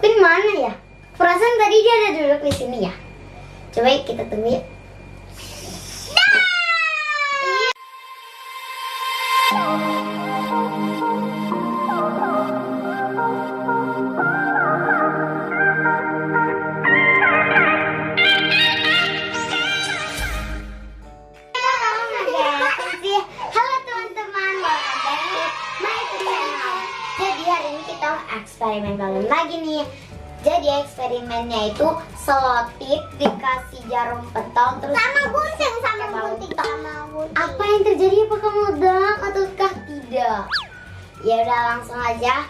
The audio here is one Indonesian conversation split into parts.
Queen mana ya? Perasaan tadi dia ada duduk di sini ya. Coba kita tunggu ya. Eksperimen balon lagi nih. Jadi eksperimennya itu selotip dikasih jarum pentol terus sama gunting. Apa yang terjadi? Apakah meledak ataukah tidak? Ya udah langsung aja.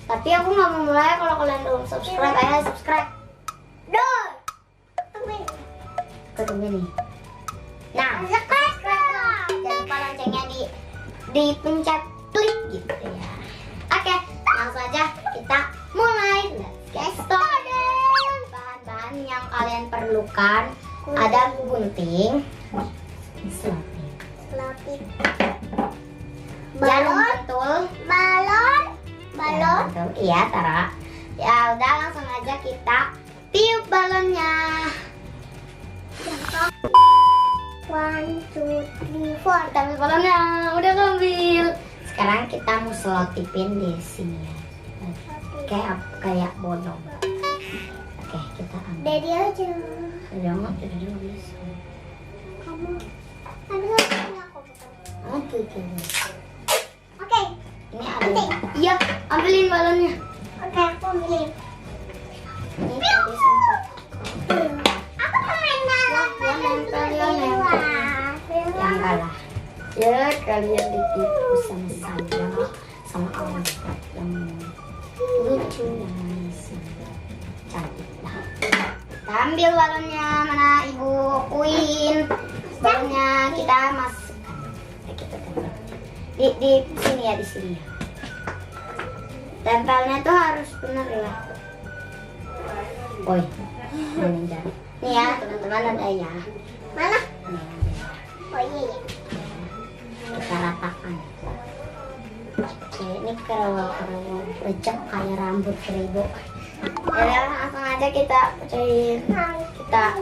Tapi aku nggak mau mulai kalau kalian belum subscribe. Ayo subscribe. Tungguin nih. Nah, subscribe. Jangan lupa loncengnya dipencet klik gitu ya. Oke, langsung aja kita mulai. Let's get started. Bahan-bahan yang kalian perlukan ada gunting, selotip, jarum pentul, balon. Iya, Tara. Ya udah langsung aja kita tiup balonnya. 1, 2, 3, 4. Kita ambil balonnya. Udah ambil. Sekarang kita mau selotipin di sini ya. Kayak bodong. Oke, kita ambil. Daddy aja. Daddy nggak bisa. Kamu ambil aku. Oke. Ini ada. Iya, ambilin balonnya. Oke, aku ambilin. Ini tadi sempat. Aku main balon. Yang kalah. Ya, kalian ditipu sama saya, sama orang yang lucu, yang manis, cantik lah. Kita ambil balonnya, mana Ibu Queen? Balonnya kita masukkan. Kita tempel di sini ya, di sini ya. Tempelnya tuh harus benar ya. Oi, mana? Nih ya, teman-teman ada ya. Mana? Oh iya. Kita ratakan. Oke, ini kerewal lecek kayak rambut keribu. Ya langsung aja kita pecahin. Kita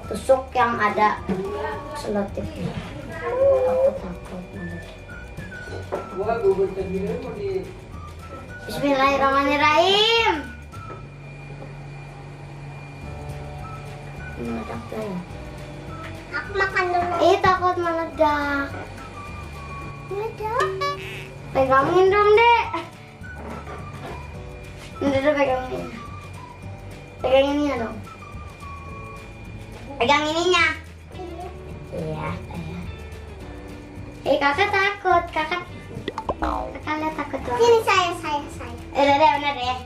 tusuk yang ada selotipnya. Aku takut banget. Bismillahirrahmanirrahim. Meledak ya. Aku makan dulu. Takut meledak. Pegangin dong, Dek. Udah pegangin. Pegang ininya dong. Pegang ininya. Iya. Kakak takut. Kakak lihat takut banget. Ini saya. Udah deh, bener deh.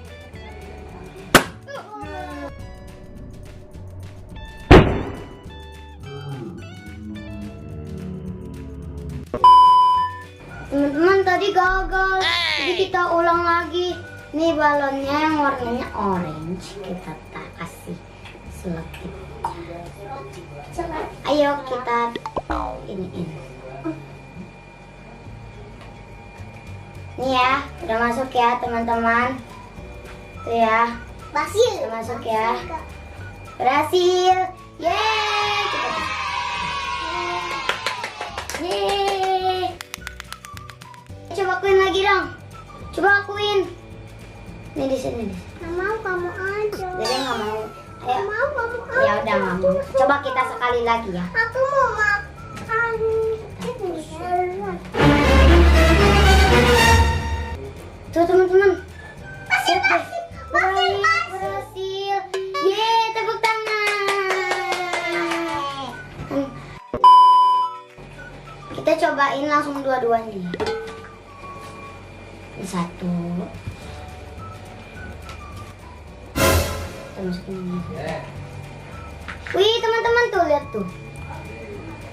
Teman-teman tadi gagal, jadi kita ulang lagi. Nih balonnya yang warnanya orange kita kasih selotip. Ayo kita iniin. Nih ya, udah masuk ya teman-teman. Tuh ya, berhasil. Udah masuk ya, berhasil. Yeay, yeay. Coba akuin lagi dong. Coba akuin. Nih di sini. Nggak mau, kamu aja. Jadi nggak mau. Ayo. Mau, kamu aja. Ya udah nggak mau. Coba kita sekali lagi ya. Aku mau makan. Tuh teman-teman. Berhasil. Yeay, tepuk tangan. Kita cobain langsung dua-duanya. Satu. Kita masukin ini. Wih teman-teman tuh lihat tuh.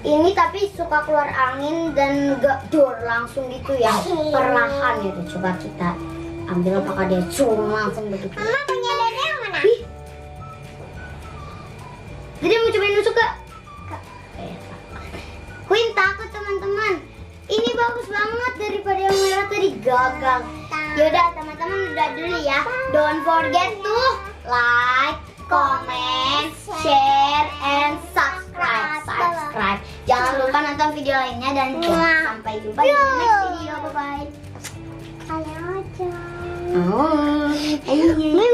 Ini tapi suka keluar angin dan gak dor langsung gitu ya. Perlahan gitu. Coba kita ambil apakah dia langsung begitu. Mama punya dada yang mana? Jadi mau cobain nusuk gak? Queen takut teman-teman. Ini bagus banget daripada yang merah tadi gagal. Yaudah teman-teman udah dulu ya. Don't forget to like, comment, share, and subscribe. Jangan lupa nonton video lainnya dan sampai jumpa di next video. Bye bye. Oh.